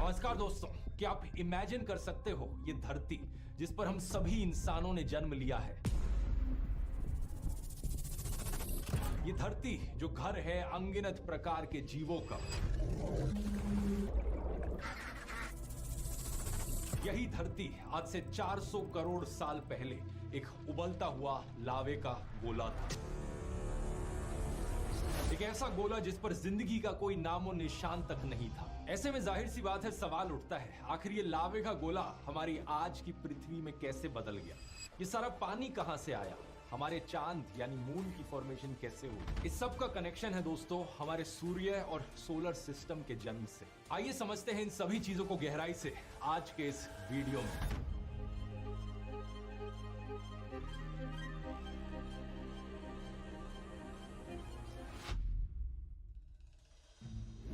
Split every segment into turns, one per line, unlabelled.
नमस्कार दोस्तों, क्या आप इमेजिन कर सकते हो ये धरती जिस पर हम सभी इंसानों ने जन्म लिया है, ये धरती जो घर है अनगिनत प्रकार के जीवों का, यही धरती आज से 400 करोड़ साल पहले एक उबलता हुआ लावे का गोला था। एक ऐसा गोला जिस पर जिंदगी का कोई नामो निशान तक नहीं था। ऐसे में जाहिर सी बात है, सवाल उठता है आखिर ये लावे का गोला हमारी आज की पृथ्वी में कैसे बदल गया? ये सारा पानी कहां से आया? हमारे चांद यानी मून की फॉर्मेशन कैसे हुई? इस सब का कनेक्शन है दोस्तों हमारे सूर्य और सोलर सिस्टम के जन्म से। आइए समझते हैं इन सभी चीजों को गहराई से आज के इस वीडियो में।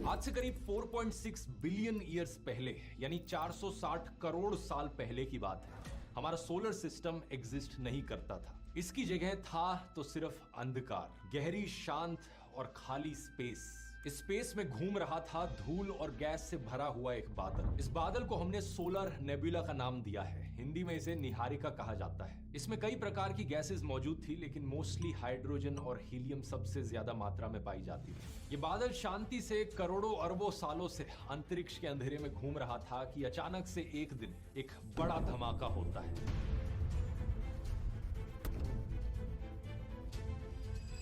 आज से करीब 4.6 बिलियन ईयर्स पहले यानी 460 करोड़ साल पहले की बात है। हमारा सोलर सिस्टम एग्जिस्ट नहीं करता था। इसकी जगह था तो सिर्फ अंधकार, गहरी, शांत और खाली स्पेस। इस स्पेस में घूम रहा था धूल और गैस से भरा हुआ एक बादल। इस बादल को हमने सोलर नेबुला का नाम दिया है। हिंदी में इसे निहारिका कहा जाता है। इसमें कई प्रकार की गैसेस मौजूद थी, लेकिन मोस्टली हाइड्रोजन और हीलियम सबसे ज्यादा मात्रा में पाई जाती थी। ये बादल शांति से करोड़ों अरबों सालों से अंतरिक्ष के अंधेरे में घूम रहा था कि अचानक से एक दिन एक बड़ा धमाका होता है।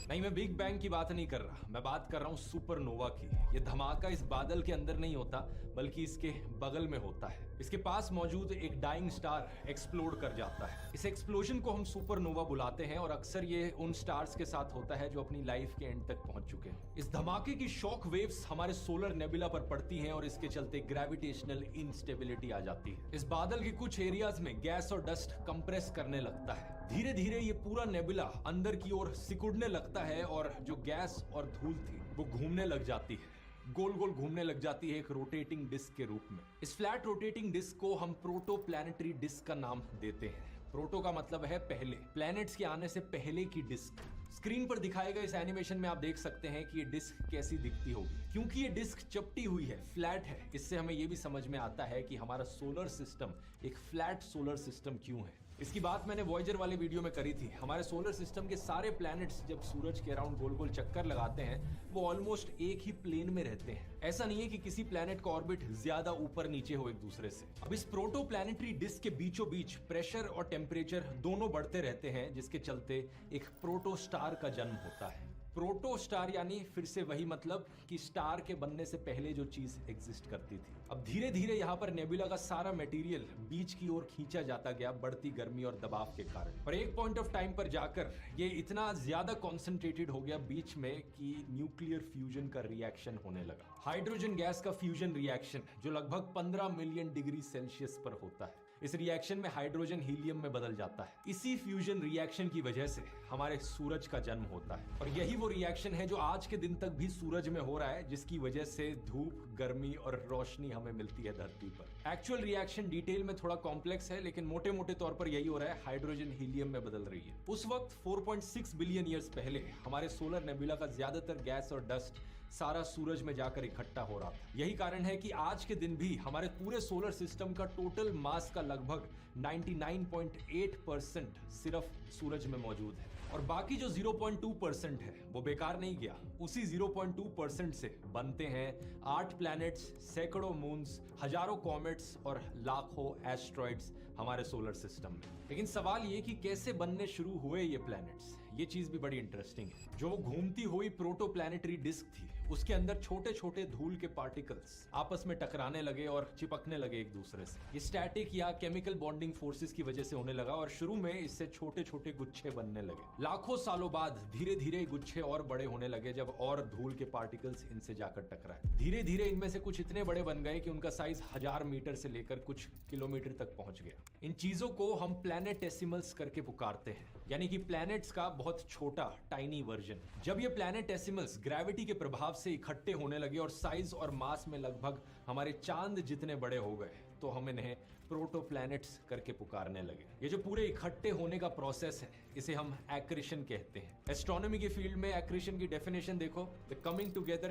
नहीं, मैं बिग बैंग की बात नहीं कर रहा, मैं बात कर रहा हूं सुपरनोवा की। यह धमाका इस बादल के अंदर नहीं होता, बल्कि इसके बगल में होता है। इसके पास मौजूद एक डाइंग स्टार एक्सप्लोड कर जाता है। इस एक्सप्लोजन को हम सुपरनोवा बुलाते हैं और अक्सर ये उन स्टार्स के साथ होता है जो अपनी लाइफ के एंड तक पहुंच चुके हैं। इस धमाके की शॉक वेव्स हमारे सोलर नेबुला पर पड़ती हैं और इसके चलते ग्रेविटेशनल इंस्टेबिलिटी आ जाती है। इस बादल के कुछ एरियाज में गैस और डस्ट कंप्रेस करने लगता है। धीरे धीरे ये पूरा नेबुला अंदर की ओर सिकुड़ने लगता है और जो गैस और धूल थी वो घूमने लग जाती है, गोल गोल घूमने लग जाती है एक रोटेटिंग डिस्क के रूप में। इस फ्लैट रोटेटिंग डिस्क को हम प्रोटोप्लैनेटरी डिस्क का नाम देते हैं। प्रोटो का मतलब है पहले, प्लैनेट्स के आने से पहले की डिस्क। स्क्रीन पर दिखाए गए इस एनिमेशन में आप देख सकते हैं कि ये डिस्क कैसी दिखती होगी। क्योंकि ये डिस्क चपटी हुई है, फ्लैट है, इससे हमें ये भी समझ में आता है कि हमारा सोलर सिस्टम एक फ्लैट सोलर सिस्टम क्यों है। इसकी बात मैंने वॉयेजर वाले वीडियो में करी थी। हमारे सोलर सिस्टम के सारे प्लैनेट्स जब सूरज के अराउंड गोल गोल चक्कर लगाते हैं, वो ऑलमोस्ट एक ही प्लेन में रहते हैं। ऐसा नहीं है कि किसी प्लैनेट का ऑर्बिट ज्यादा ऊपर नीचे हो एक दूसरे से। अब इस प्रोटोप्लैनेटरी डिस्क के बीचों बीच प्रेशर और टेम्परेचर दोनों बढ़ते रहते हैं, जिसके चलते एक प्रोटोस्टार का जन्म होता है। प्रोटो स्टार यानी फिर से वही मतलब कि स्टार के बनने से पहले जो चीज एग्जिस्ट करती थी। अब धीरे धीरे यहां पर नेबुला का सारा मटेरियल बीच की ओर खींचा जाता गया बढ़ती गर्मी और दबाव के कारण। और एक पॉइंट ऑफ टाइम पर जाकर ये इतना ज्यादा कॉन्सेंट्रेटेड हो गया बीच में कि न्यूक्लियर फ्यूजन का रिएक्शन होने लगा। हाइड्रोजन गैस का फ्यूजन रिएक्शन जो लगभग 15 मिलियन डिग्री सेल्सियस पर होता है। इस रिएक्शन में हाइड्रोजन हीलियम में बदल जाता है। इसी फ्यूजन रिएक्शन की वजह से हमारे सूरज का जन्म होता है और यही वो रिएक्शन है जो आज के दिन तक भी सूरज में हो रहा है, जिसकी वजह से धूप, गर्मी और रोशनी हमें मिलती है धरती पर। एक्चुअल रिएक्शन डिटेल में थोड़ा कॉम्प्लेक्स है, लेकिन मोटे मोटे तौर पर यही हो रहा है, हाइड्रोजन हीलियम में बदल रही है। उस वक्त 4.6 बिलियन ईयर्स पहले हमारे सोलर नेबुला का ज्यादातर गैस और डस्ट सारा सूरज में जाकर इकट्ठा हो रहा था। यही कारण है कि आज के दिन भी हमारे पूरे सोलर सिस्टम का टोटल मास का लगभग 99.8% सिर्फ सूरज में मौजूद है और बाकी जो 0.2% है वो बेकार नहीं गया। उसी 0.2% से बनते हैं 8 प्लैनेट्स, सैकड़ों मून्स, हजारों कॉमेट्स और लाखों एस्ट्रॉइड्स हमारे सोलर सिस्टम में। लेकिन सवाल ये कि कैसे बनने शुरू हुए ये प्लैनेट्स, ये चीज भी बड़ी इंटरेस्टिंग है। जो वो घूमती हुई प्रोटोप्लैनेटरी डिस्क थी, उसके अंदर छोटे छोटे धूल के पार्टिकल्स आपस में टकराने लगे और चिपकने लगे एक दूसरे से। ये स्टैटिक या केमिकल बॉन्डिंग फोर्सेस की वजह से होने लगा और शुरू में इससे छोटे छोटे गुच्छे बनने लगे। लाखों सालों बाद धीरे धीरे गुच्छे और बड़े होने लगे जब और धूल के पार्टिकल्स इनसे जाकर टकराए। धीरे धीरे इनमें से कुछ इतने बड़े बन गए कि उनका साइज 1000 मीटर से लेकर कुछ किलोमीटर तक पहुंच गया। इन चीजों को हम प्लैनेटेसिमल्स करके पुकारते हैं, यानी कि प्लैनेट्स का बहुत छोटा टाइनी वर्जन। जब ये प्लैनेटेसिमल्स ग्रेविटी के प्रभाव से इकट्ठे होने लगे और साइज और मास में लगभग हमारे चांद जितने बड़े हो गए, तो हम इन्हें प्रोटोप्लैनेट्स करके पुकारने लगे। ये जो पूरे इकट्ठे होने का प्रोसेस है, इसे हम एक्रीशन कहते हैं। एस्ट्रोनॉमी के फील्ड में एक्रीशन की डेफिनेशन देखो, द कमिंग टुगेदर